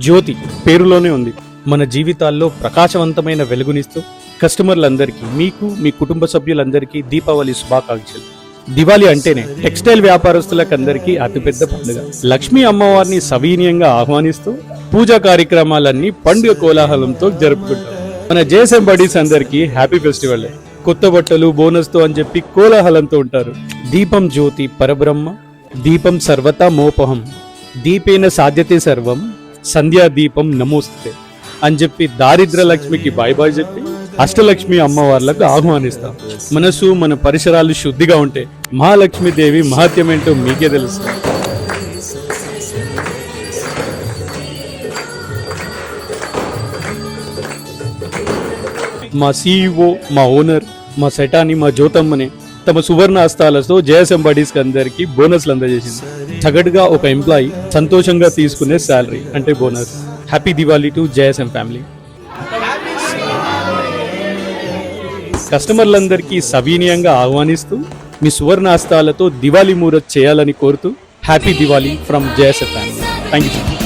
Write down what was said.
జ్యోతి పేరులోనే ఉంది. మన జీవితాల్లో ప్రకాశవంతమైన వెలుగునిస్తూ కస్టమర్లందరికీ, మీకు మీ కుటుంబ సభ్యులందరికీ దీపావళి శుభాకాంక్షలు. దివాళీ అంటేనే టెక్స్టైల్ వ్యాపారస్తులకు అందరికీ అతిపెద్ద పండుగ. లక్ష్మీ అమ్మవారిని సవీనీయంగా ఆహ్వానిస్తూ పూజా కార్యక్రమాలన్నీ పండుగ కోలాహలంతో జరుపుకుంటాం. మన జేఎస్ఎం బడీస్ అందరికీ హ్యాపీ ఫెస్టివల్. కొత్త బట్టలు, బోనస్తో అని చెప్పి కోలాహలంతో ఉంటారు. దీపం జ్యోతి పరబ్రహ్మ, దీపం సర్వతా మోపహం, దీపేన సాధ్యతే సర్వం, సంధ్యా దీపం నమోస్తే అని చెప్పి దారిద్ర లక్ష్మికి బాయ్ బాయ్ చెప్పి అష్టలక్ష్మి అమ్మవార్లకు ఆహ్వానిస్తాం. మనసు, మన పరిసరాలు శుద్ధిగా ఉంటే మహాలక్ష్మీదేవి మహత్యం ఏంటో మీకే తెలుస్తుంది. మా CEO, మా ఓనర్, మా సెటాని, మా జ్యోతమ్మని తమ సువర్ణ హస్తాలతో జేఎస్ఎం బడీస్ అందరికి బోనస్లు అందజేసింది. సగటుగా ఒక ఎంప్లాయీ సంతోషంగా తీసుకునే శాలరీ అంటే bonus. Happy Diwali to JSM family. కస్టమర్లందరికీ సవీనీయంగా ఆహ్వానిస్తూ మీ సువర్ణ హస్తాలతో దివాళీ మూరత్ చేయాలని కోరుతూ happy Diwali from JSM family. Thank you.